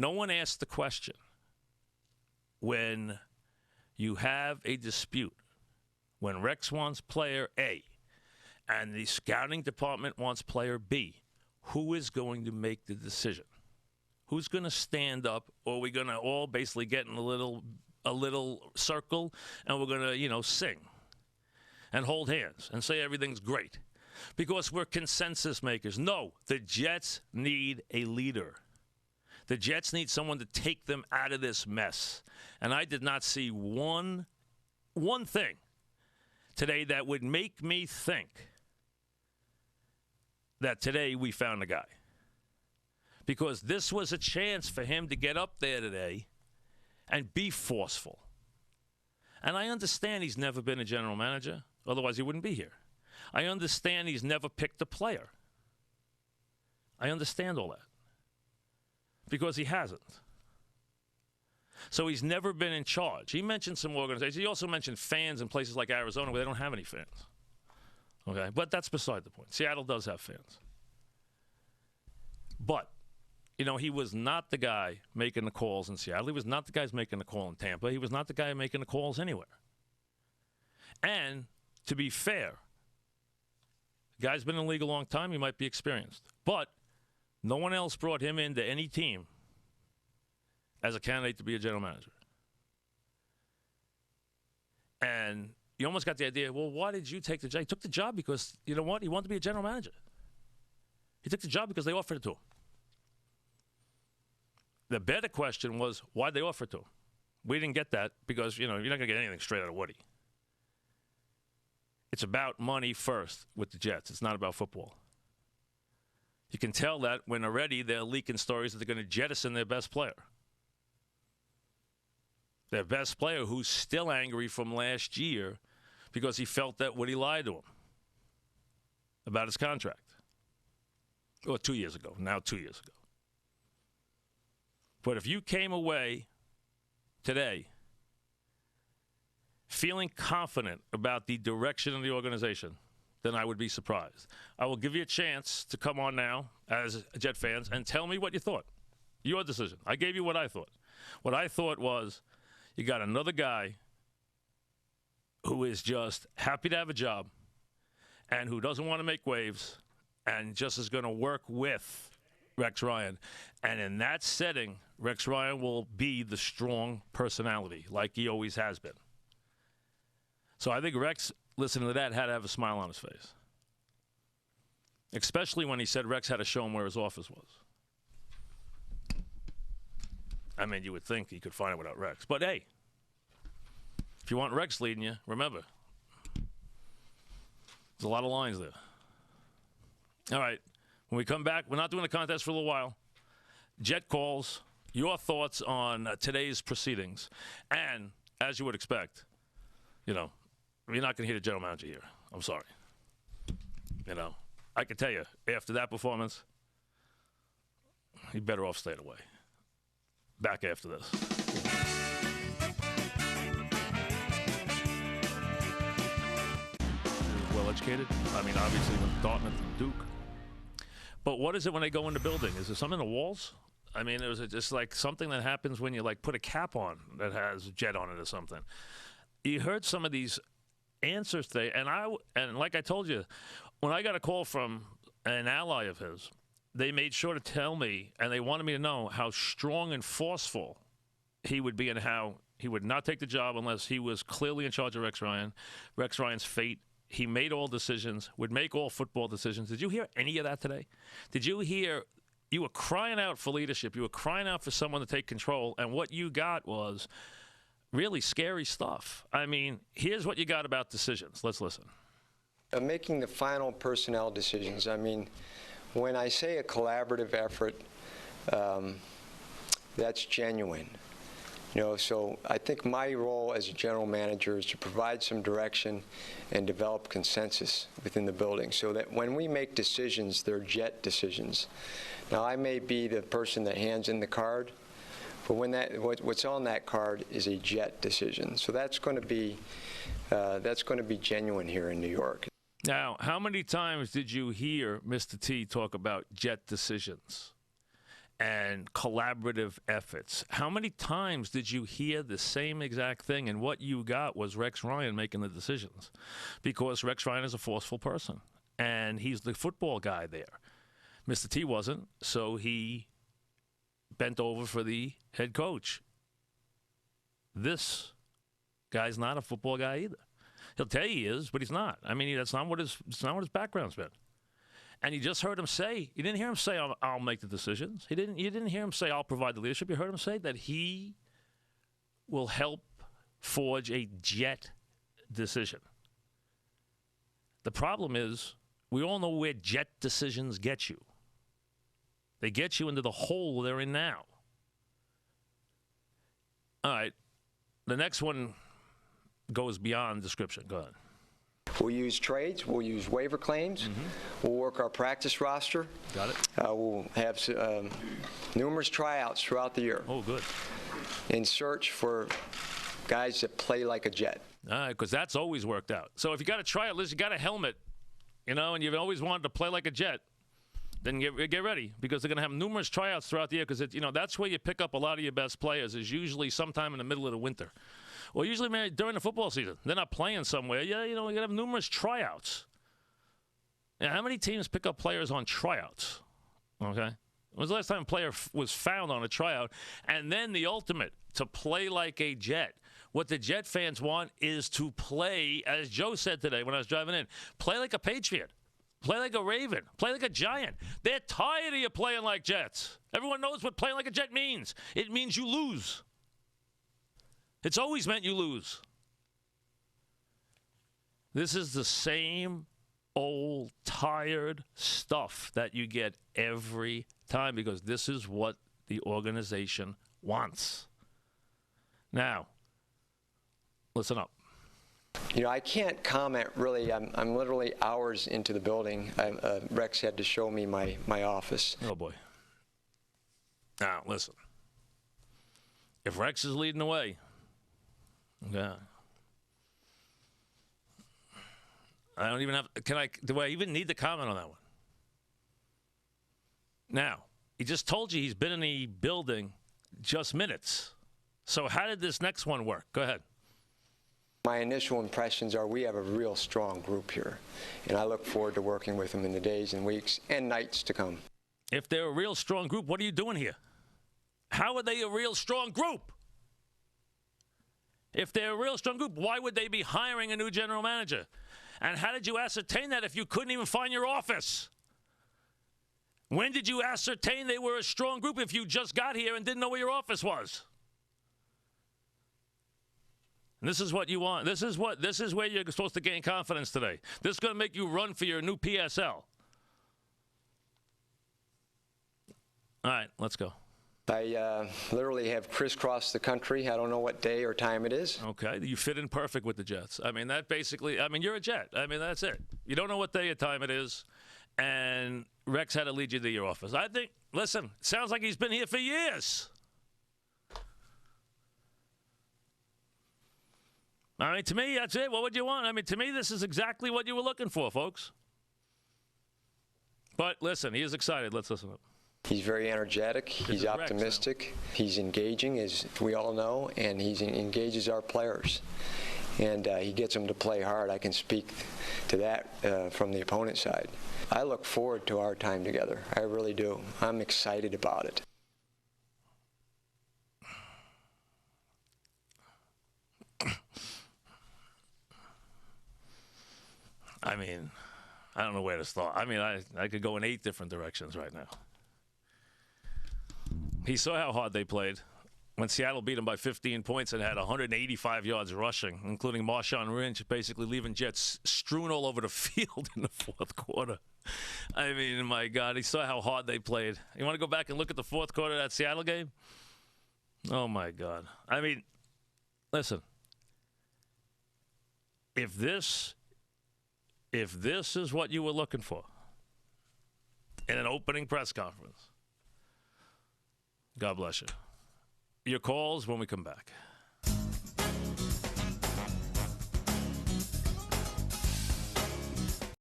No one asked the question when you have a dispute, when Rex wants player A and the scouting department wants player B, who is going to make the decision? Who's going to stand up, or are we going to all basically get in a little circle and we're going to, sing and hold hands and say everything's great? Because we're consensus makers. No, the Jets need a leader. The Jets need someone to take them out of this mess. And I did not see one thing today that would make me think that today we found a guy. Because this was a chance for him to get up there today and be forceful. And I understand he's never been a general manager. Otherwise, he wouldn't be here. I understand he's never picked a player. I understand all that. Because he hasn't. So he's never been in charge. He mentioned some organizations. He also mentioned fans in places like Arizona where they don't have any fans. Okay? But that's beside the point. Seattle does have fans. But, he was not the guy making the calls in Seattle. He was not the guy making the call in Tampa. He was not the guy making the calls anywhere. And, to be fair, the guy's been in the league a long time. He might be experienced. But no one else brought him into any team as a candidate to be a general manager. And you almost got the idea, well, why did you take the job? He took the job because, you know what? He wanted to be a general manager. He took the job because they offered it to him. The better question was, why'd they offer it to him? We didn't get that because, you're not going to get anything straight out of Woody. It's about money first with the Jets. It's not about football. You can tell that when already they're leaking stories that they're going to jettison their best player. Their best player who's still angry from last year because he felt that Woody lied to him about his contract. Or 2 years ago. Now 2 years ago. But if you came away today feeling confident about the direction of the organization, then I would be surprised. I will give you a chance to come on now as Jet fans and tell me what you thought. Your decision. I gave you what I thought. What I thought was you got another guy who is just happy to have a job and who doesn't want to make waves and just is going to work with Rex Ryan. And in that setting, Rex Ryan will be the strong personality like he always has been. So I think Rex, listening to that, had to have a smile on his face. Especially when he said Rex had to show him where his office was. I mean, you would think he could find it without Rex. But, hey, if you want Rex leading you, remember, there's a lot of lines there. All right. When we come back, we're not doing the contest for a little while. Jet calls, your thoughts on today's proceedings. And, as you would expect, you're not going to hear the general manager here. I'm sorry. I can tell you, after that performance, you're better off staying away. Back after this. Well educated. I mean, obviously, with Dartmouth and Duke. But what is it when they go in the building? Is there something in the walls? I mean, is it just like something that happens when you put a cap on that has Jet on it or something? You heard some of these answers today, and like I told you, when I got a call from an ally of his, they made sure to tell me, and they wanted me to know how strong and forceful he would be and how he would not take the job unless he was clearly in charge of Rex Ryan, Rex Ryan's fate. He made all decisions, would make all football decisions. Did you hear any of that today? Did you hear, you were crying out for leadership. You were crying out for someone to take control, and what you got was really scary stuff. I mean, here's what you got about decisions. Let's listen. Making the final personnel decisions, I mean, when I say a collaborative effort, that's genuine. So I think my role as a general manager is to provide some direction and develop consensus within the building so that when we make decisions, they're Jet decisions. Now, I may be the person that hands in the card, but when what's on that card is a Jet decision. So that's going to be genuine here in New York. Now, how many times did you hear Mr. T talk about Jet decisions? and collaborative efforts. How many times did you hear the same exact thing, and what you got was Rex Ryan making the decisions? Because Rex Ryan is a forceful person, and he's the football guy there. Mr. T wasn't, so he bent over for the head coach. This guy's not a football guy either. He'll tell you he is, but he's not. I mean, that's not what his background's been. And you just heard him say, you didn't hear him say, I'll make the decisions. You didn't hear him say, I'll provide the leadership. You heard him say that he will help forge a Jet decision. The problem is, we all know where Jet decisions get you. They get you into the hole they're in now. All right. The next one goes beyond description. Go ahead. We'll use trades. We'll use waiver claims. We'll work our practice roster. Got it. We'll have numerous tryouts throughout the year. Oh, good. In search for guys that play like a Jet. All right, because that's always worked out. So if you got a tryout list, you got a helmet, and you've always wanted to play like a Jet, then get ready, because they're going to have numerous tryouts throughout the year, because that's where you pick up a lot of your best players, is usually sometime in the middle of the winter. Well, usually during the football season. They're not playing somewhere. Yeah, you're going to have numerous tryouts. Yeah, how many teams pick up players on tryouts? Okay. When was the last time a player was found on a tryout? And then the ultimate, to play like a Jet. What the Jet fans want is to play, as Joe said today when I was driving in, play like a Patriot. Play like a Raven. Play like a Giant. They're tired of you playing like Jets. Everyone knows what playing like a Jet means. It means you lose. It's always meant you lose. This is the same old, tired stuff that you get every time, because this is what the organization wants. Now, listen up. I can't comment really. I'm literally hours into the building. Rex had to show me my office. Oh, boy. Now, listen. If Rex is leading the way, yeah. I don't even have. Do I even need to comment on that one? Now, he just told you he's been in the building just minutes. So how did this next one work? Go ahead. My initial impressions are we have a real strong group here, and I look forward to working with them in the days and weeks and nights to come. If they're a real strong group, what are you doing here? How are they a real strong group? If they're a real strong group, why would they be hiring a new general manager? And how did you ascertain that if you couldn't even find your office? When did you ascertain they were a strong group if you just got here and didn't know where your office was? And this is what you want. This is where you're supposed to gain confidence today. This is going to make you run for your new PSL. All right, let's go. I literally have crisscrossed the country. I don't know what day or time it is. Okay, you fit in perfect with the Jets. I mean, you're a Jet. I mean, that's it. You don't know what day or time it is, and Rex had to lead you to your office. I think, listen, sounds like he's been here for years. I mean, to me, that's it. What would you want? I mean, to me, this is exactly what you were looking for, folks. But listen, he is excited. Let's listen up. He's very energetic. He's optimistic. He's engaging, as we all know, and he engages our players. And he gets them to play hard. I can speak to that from the opponent side. I look forward to our time together. I really do. I'm excited about it. I mean, I don't know where to start. I mean, I could go in 8 different directions right now. He saw how hard they played when Seattle beat him by 15 points and had 185 yards rushing, including Marshawn Lynch basically leaving Jets strewn all over the field in the fourth quarter. I mean, my God, he saw how hard they played. You want to go back and look at the fourth quarter of that Seattle game? Oh, my God. I mean, listen, if this is what you were looking for in an opening press conference, God bless you. Your calls when we come back.